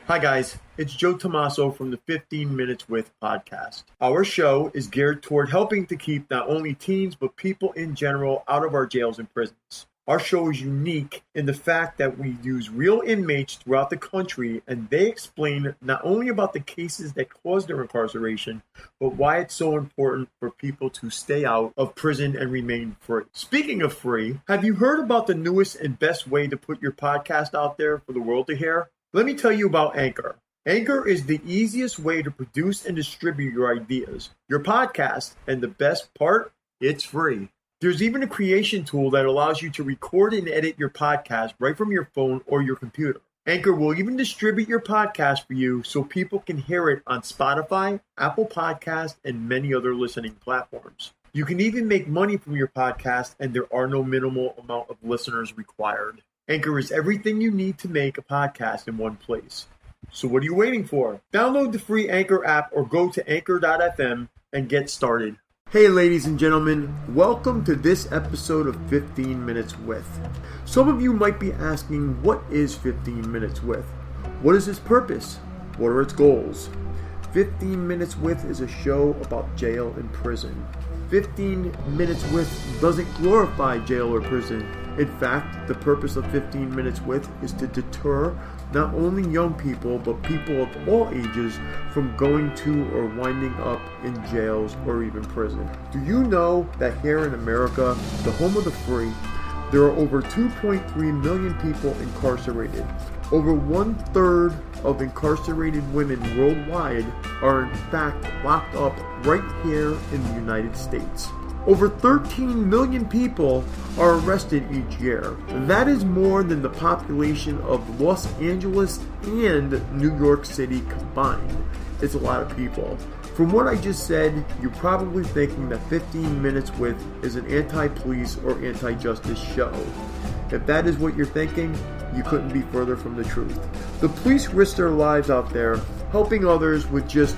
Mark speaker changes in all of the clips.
Speaker 1: Hi guys, it's Joe Tommaso from the 15 Minutes With podcast. Our show is geared toward helping to keep not only teens but people in general out of our jails and prisons. Our show is unique in the fact that we use real inmates throughout the country and they explain not only about the cases that cause their incarceration, but why it's so important for people to stay out of prison and remain free. Speaking of free, have you heard about the newest and best way to put your podcast out there for the world to hear? Let me tell you about Anchor. Anchor is the easiest way to produce and distribute your ideas, your podcast, and the best part, it's free. There's even a creation tool that allows you to record and edit your podcast right from your phone or your computer. Anchor will even distribute your podcast for you so people can hear it on Spotify, Apple Podcasts, and many other listening platforms. You can even make money from your podcast, and there are no minimal amount of listeners required. Anchor is everything you need to make a podcast in one place. So what are you waiting for? Download the free Anchor app or go to anchor.fm and get started. Hey ladies and gentlemen, welcome to this episode of 15 Minutes With. Some of you might be asking, what is 15 Minutes With? What is its purpose? What are its goals? 15 Minutes With is a show about jail and prison. 15 Minutes With doesn't glorify jail or prison. In fact, the purpose of 15 Minutes With is to deter not only young people, but people of all ages from going to or winding up in jails or even prison. Do you know that here in America, the home of the free, there are over 2.3 million people incarcerated. Over 1/3 of incarcerated women worldwide are in fact locked up right here in the United States. Over 13 million people are arrested each year. That is more than the population of Los Angeles and New York City combined. It's a lot of people. From what I just said, you're probably thinking that 15 Minutes With is an anti-police or anti-justice show. If that is what you're thinking, you couldn't be further from the truth. The police risk their lives out there helping others with just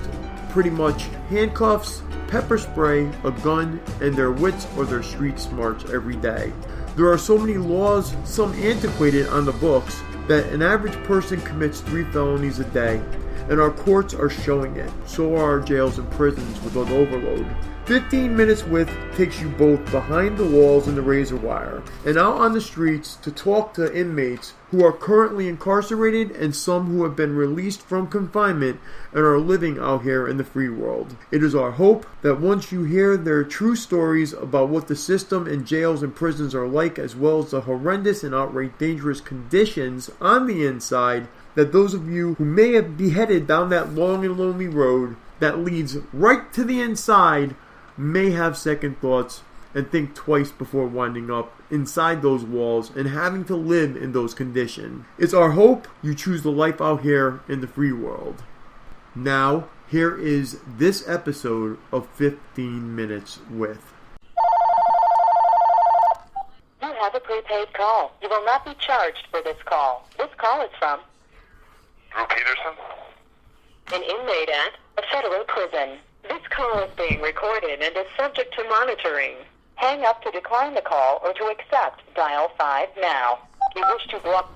Speaker 1: pretty much handcuffs, pepper spray, a gun, and their wits or their street smarts every day. There are so many laws, some antiquated on the books, that an average person commits 3 felonies a day, and our courts are showing it. So are our jails and prisons with an overload. 15 Minutes With takes you both behind the walls and the razor wire and out on the streets to talk to inmates who are currently incarcerated and some who have been released from confinement and are living out here in the free world. It is our hope that once you hear their true stories about what the system in jails and prisons are like, as well as the horrendous and outright dangerous conditions on the inside, that those of you who may have be headed down that long and lonely road that leads right to the inside may have second thoughts and think twice before winding up inside those walls and having to live in those conditions. It's our hope you choose the life out here in the free world. Now, here is this episode of 15 Minutes With.
Speaker 2: You have a prepaid call. You will not be charged for this call. This call is from
Speaker 3: Drew Peterson?
Speaker 2: an inmate at a federal prison. This call is being recorded and is subject to monitoring. Hang up to decline the call or to accept. Dial 5 now. You wish to block.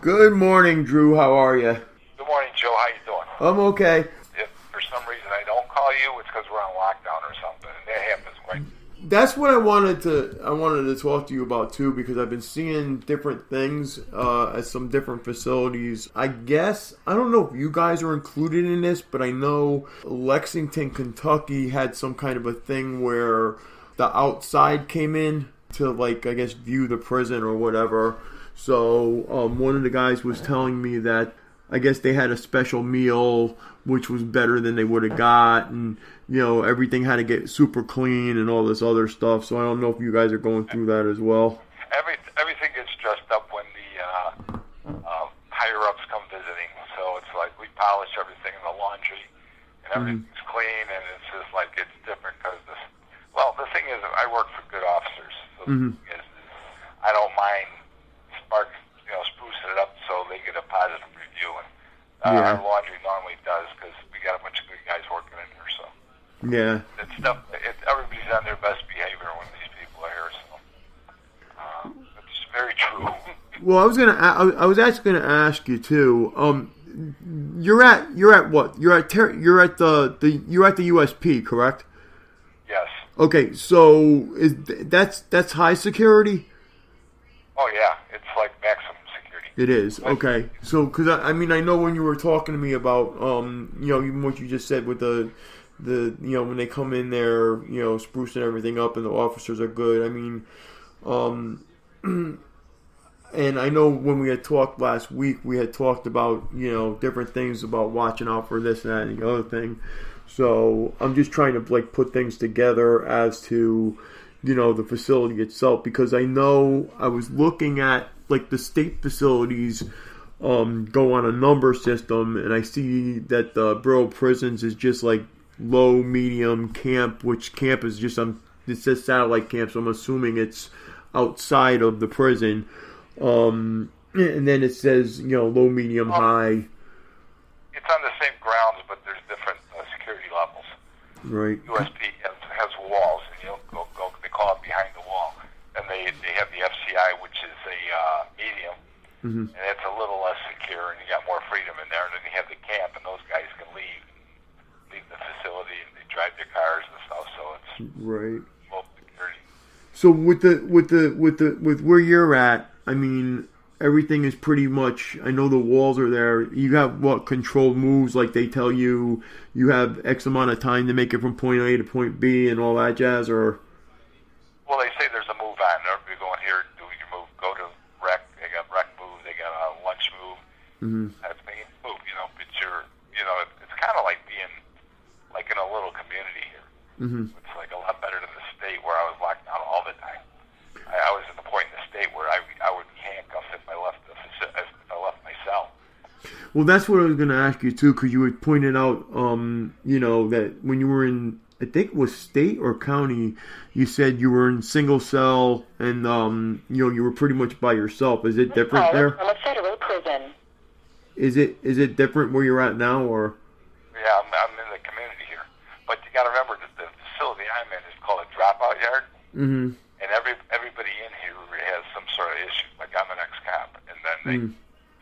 Speaker 1: Good morning, Drew. How are you?
Speaker 3: Good morning, Joe. How you doing?
Speaker 1: I'm okay.
Speaker 3: If for some reason I don't call you, it's because we're on lockdown or something. And that happens quite.
Speaker 1: That's what I wanted to talk to you about too, because I've been seeing different things at some different facilities. I guess I don't know if you guys are included in this, but I know Lexington, Kentucky had some kind of a thing where the outside came in to, like, I guess view the prison or whatever. So one of the guys was telling me that I guess they had a special meal which was better than they would have got, and you know, everything had to get super clean and all this other stuff. So I don't know if you guys are going through that as well.
Speaker 3: Everything gets dressed up when the higher-ups come visiting. So it's like we polish everything in the laundry, and everything's clean, and it's just like it's different because the thing is, I work for good officers. So the thing is, I don't mind sprucing it up so they get a positive review. And our laundry normally does because we got a bunch of good guys working in there. So it's stuff. Everybody's on their best behavior when these people are here. So it's very true.
Speaker 1: Well, I was actually gonna ask you too. you're at what? You're at the USP, correct?
Speaker 3: Yes.
Speaker 1: Okay, so that's high security?
Speaker 3: Oh yeah, it's like maximum security.
Speaker 1: It is. Okay. So cuz I know when you were talking to me about even what you just said with the when they come in there, sprucing everything up and the officers are good. And I know when we had talked last week, we had talked about, different things about watching out for this, that, and the other thing. So I'm just trying to, put things together as to, the facility itself. Because I know I was looking at, the state facilities go on a number system. And I see that the Bureau of Prisons is just, low, medium, camp. Which camp is just, it says satellite camp. So I'm assuming it's outside of the prison. And then it says, low, medium, high.
Speaker 3: It's on the same grounds, but there's different security levels.
Speaker 1: Right.
Speaker 3: USP has walls, and they call it behind the wall. And they have the FCI, which is a medium, and it's a little less secure, and you got more freedom in there. And then you have the camp, and those guys can leave the facility, and they drive their cars and stuff. So it's
Speaker 1: right.
Speaker 3: Low security.
Speaker 1: So with where you're at, everything is pretty much, I know the walls are there. You have controlled moves, they tell you have X amount of time to make it from point A to point B and all that jazz, or?
Speaker 3: Well, they say there's a move on. You're going here, do your move, go to rec. They got rec move, they got a lunch move. That's making move, but it's kind of like being in a little community here. It's a lot better than the state where I was locked down all the time. I was at the point in the state where I would handcuff if I left my cell.
Speaker 1: Well, that's what I was going to ask you too, because you had pointed out, that when you were in, I think it was state or county, you said you were in single cell and you were pretty much by yourself. Is it different there?
Speaker 2: From a federal prison.
Speaker 1: Is it different where you're at now, or?
Speaker 3: Yeah, I'm in the community here, but you got to remember that the facility I'm in is called a dropout yard. And everybody in here has some sort of issue. Like I'm an ex-cop, and then they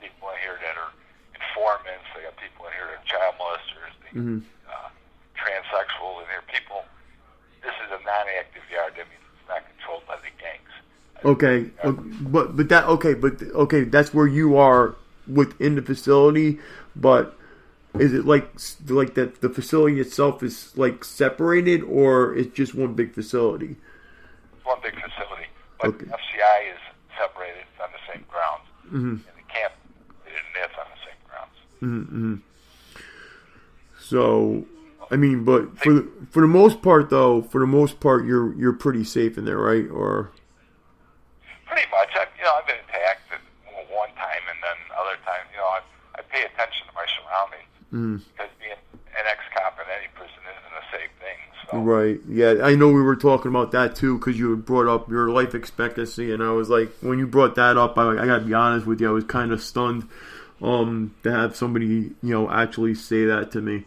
Speaker 3: people in here that are informants. They got people in here that are child molesters, transsexuals in here. People. This is a non-active yard. That means it's not controlled by the gangs.
Speaker 1: Okay, but that's where you are within the facility. But is it like that? The facility itself is separated, or it's just one big facility?
Speaker 3: One big facility, but FCI is separated. It's on the same grounds, and the camp that's on the same grounds. So, but for the most part, though, you're pretty safe in there, right? Or pretty much. I've been attacked at one time, and then other times, I pay attention to my surroundings because being an ex-cop in any prison isn't a safe thing. So.
Speaker 1: Right. Yeah, I know we were talking about that too because you had brought up your life expectancy, and I was like, when you brought that up, I got to be honest with you, I was kind of stunned to have somebody actually say that to me.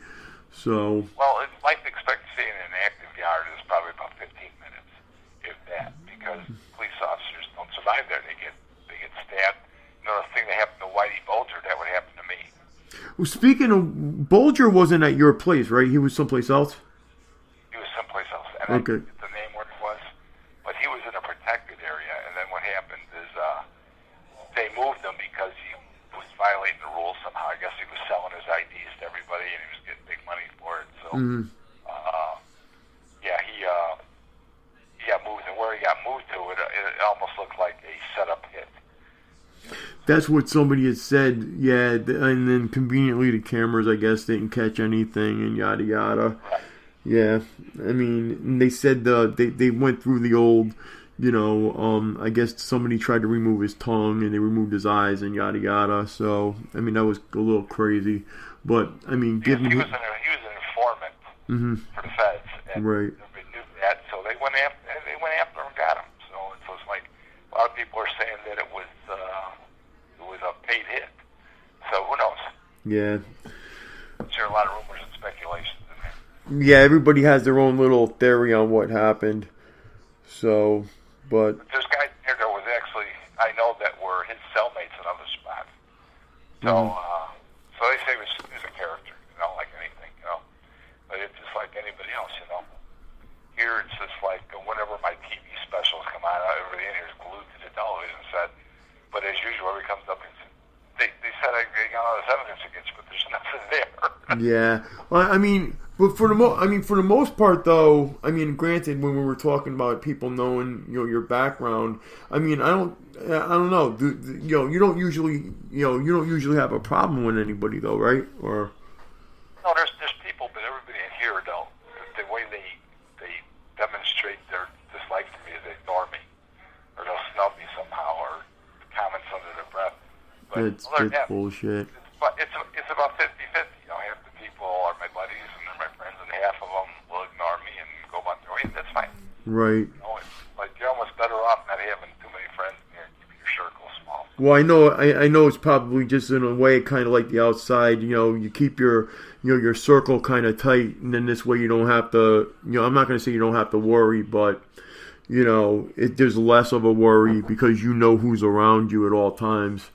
Speaker 1: So.
Speaker 3: Well, life expectancy in an active yard is probably about 15 minutes, if that, because police officers don't survive there. They get stabbed. Another thing that happened to Whitey Bulger, that would happen to me.
Speaker 1: Well, speaking of, Bulger wasn't at your place, right? He was someplace else?
Speaker 3: He was someplace else. And
Speaker 1: okay.
Speaker 3: I forget the name where it was. But he was in a protected area. And then what happened is they moved him because he was violating the rules somehow. I guess he was selling his IDs to everybody and he was getting big money for it. So, he got moved. And where he got moved to, it almost looked like a set-up hit.
Speaker 1: That's what somebody had said, yeah, and then conveniently the cameras, I guess, didn't catch anything and yada yada. Yeah, they said they went through the old, I guess somebody tried to remove his tongue and they removed his eyes and yada yada. So, that was a little crazy. But, given...
Speaker 3: He was an informant for the feds. And
Speaker 1: right.
Speaker 3: Everybody knew that, so they went after him and got him. So it's like, a lot of people are saying that it was a paid hit. So who knows?
Speaker 1: Yeah.
Speaker 3: There are a lot of rumors and speculations in there.
Speaker 1: Yeah, everybody has their own little theory on what happened. So, but
Speaker 3: there's guys there that was actually, I know, that were his cellmates in other spots. So, so they say who's a character, like anything, But it's just like anybody else, Here it's just like whenever my TV specials come on, everybody in here is glued to the television set. But as usual, everybody comes up and says, they said I got all this evidence against you, but there's nothing there.
Speaker 1: Yeah. Well, but for the most part, though, granted, when we were talking about people knowing, your background, I don't know. You don't usually have a problem with anybody, though, right? Or
Speaker 3: no, there's people, but everybody in here, though, the way they demonstrate their dislike for me is they ignore me, or they'll snub me somehow, or comments under their breath. But
Speaker 1: it's bullshit.
Speaker 3: It's about 50-50. Half the people are my buddies and they're my friends, and half of them will ignore me and go about their way. That's fine.
Speaker 1: Right.
Speaker 3: It's like you're almost better off not having too many friends in here. Keep your circle small.
Speaker 1: Well, I know it's probably just in a way kind of like the outside. You keep your your circle kind of tight, and then this way you don't have to. I'm not going to say you don't have to worry, but there's less of a worry because you know who's around you at all times.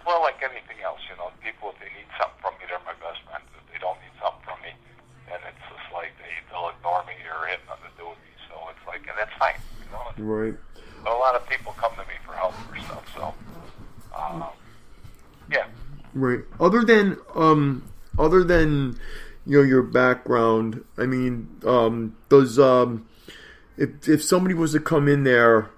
Speaker 3: Well, like anything else, people, if they need something from me, they're my best friends. If they don't need something from me, then it's just like they'll ignore me or have nothing to do with me. So it's like, and that's fine,
Speaker 1: Right.
Speaker 3: But a lot of people come to me for help or stuff, so, yeah.
Speaker 1: Right. Other than your background, does if somebody was to come in there,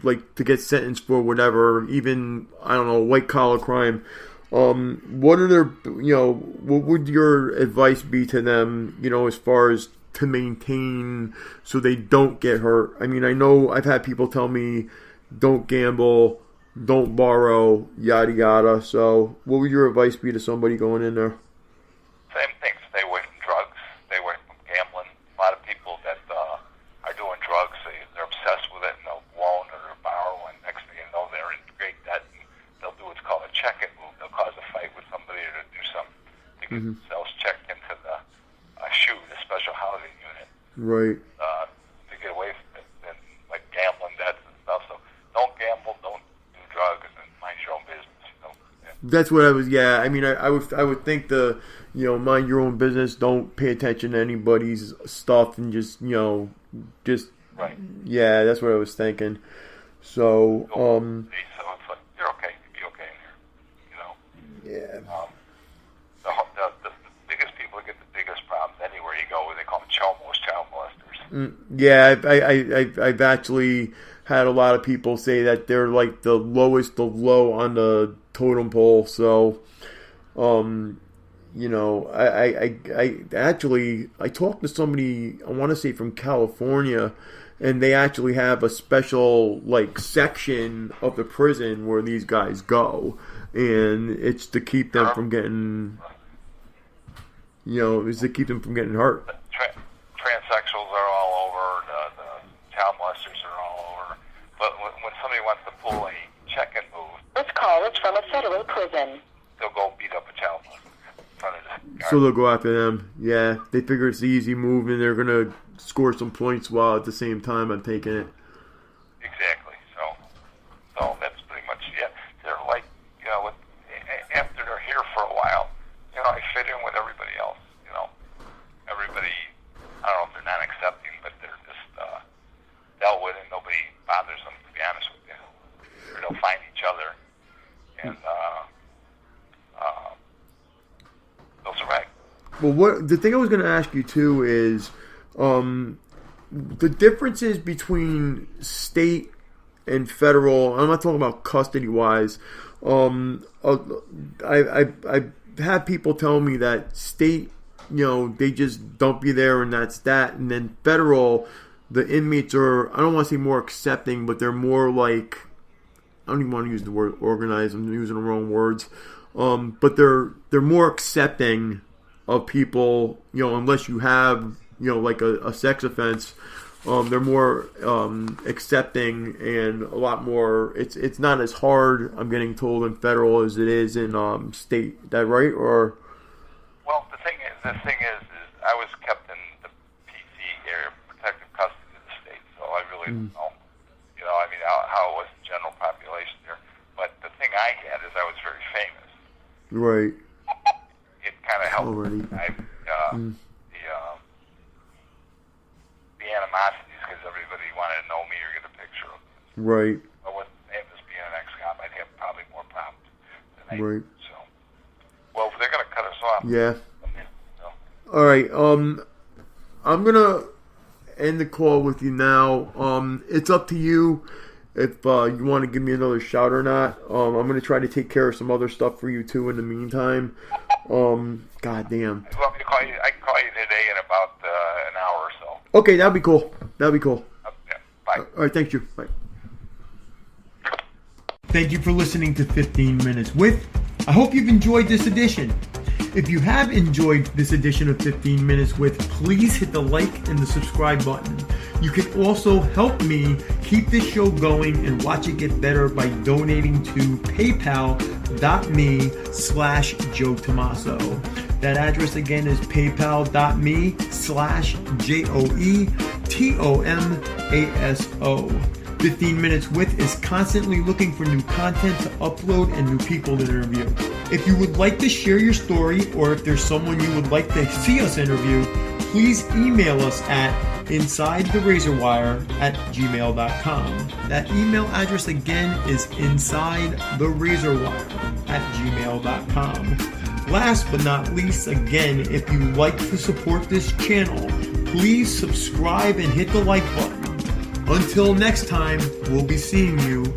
Speaker 1: like to get sentenced for whatever, even I don't know, white collar crime, what are their what would your advice be to them, as far as to maintain so they don't get hurt? I know I've had people tell me don't gamble, don't borrow, yada yada. So what would your advice be to somebody going in there?
Speaker 3: Same thing. Stay away from drugs. Stay away from gambling. A lot of people that are doing drugs, they're obsessed with it, and they'll loan or they'll borrow, and next thing you know, they're in great debt, and they'll do what's called a check-it move. They'll cause a fight with somebody or do something to get themselves checked into the SHU, the special housing unit.
Speaker 1: Right.
Speaker 3: To get away from it, and like gambling debts and stuff. So don't gamble, don't do drugs, and mind your own business. Yeah.
Speaker 1: That's what I was. Yeah, I would think mind your own business. Don't pay attention to anybody's stuff, and just
Speaker 3: right.
Speaker 1: Yeah, that's what I was thinking. So
Speaker 3: so it's like you're okay. You'll be okay in here.
Speaker 1: Yeah.
Speaker 3: The biggest people get the biggest problems anywhere you go. They call them child molesters.
Speaker 1: Yeah, I've actually had a lot of people say that they're like the lowest of low on the totem pole. So, I talked to somebody, I want to say from California, and they actually have a special section of the prison where these guys go, and it's to keep them from getting, it's to keep them from getting hurt.
Speaker 3: Transsexuals are all over. The child molesters are all over. But when somebody wants to pull a check-in move,
Speaker 2: This call is from a federal prison.
Speaker 3: they'll go beat up a child molester in front of the guard.
Speaker 1: So they'll go after them. Yeah, they figure it's the easy move, and they're gonna score some points while at the same time I'm taking it.
Speaker 3: Exactly. So that's pretty much it. They're like, after they're here for a while, I fit in with everybody else. Everybody, I don't know if they're not accepting, but they're just dealt with, and nobody bothers them, to be honest with you. Or they'll find each other, and they'll survive.
Speaker 1: Well, the thing I was going to ask you too is the differences between state and federal. I'm not talking about custody wise. I've had people tell me that state, they just dump you there and that's that, and then federal, the inmates are, I don't want to say more accepting, but they're more like, I don't even want to use the word organized. I'm using the wrong words. But they're more accepting of people, unless you have, like a sex offense. They're more accepting and a lot more. It's not as hard, I'm getting told, in federal as it is in state. Is that right? Or
Speaker 3: Well, the thing is, I was kept in the PC area, protective custody of the state, so I really don't know, how it was the general population here. But the thing I had is I was very famous.
Speaker 1: right.
Speaker 3: help.
Speaker 1: already.
Speaker 3: The animosities, because everybody wanted to know me or get a picture of me.
Speaker 1: Right.
Speaker 3: But with him just being an ex-cop, I'd have probably more problems than I
Speaker 1: Right.
Speaker 3: do. So, well, if they're going to cut us off.
Speaker 1: Yeah.
Speaker 3: So.
Speaker 1: All right. I'm gonna end the call with you now. It's up to you if you want to give me another shout or not. I'm gonna try to take care of some other stuff for you too in the meantime. God damn.
Speaker 3: You want me to call you? I can call you today in about an hour or so.
Speaker 1: Okay, that'd be cool. That'd be cool.
Speaker 3: Okay, bye.
Speaker 1: All right, thank you. Bye. Thank you for listening to 15 Minutes With. I hope you've enjoyed this edition. If you have enjoyed this edition of 15 Minutes With, please hit the like and the subscribe button. You can also help me keep this show going and watch it get better by donating to paypal.me/Joe Tomaso. That address again is paypal.me/JoeTomaso. 15 Minutes With is constantly looking for new content to upload and new people to interview. If you would like to share your story, or if there's someone you would like to see us interview, please email us at insidetherazorwire@gmail.com. That email address again is insidetherazorwire@gmail.com. Last but not least, again, if you like to support this channel, please subscribe and hit the like button. Until next time, we'll be seeing you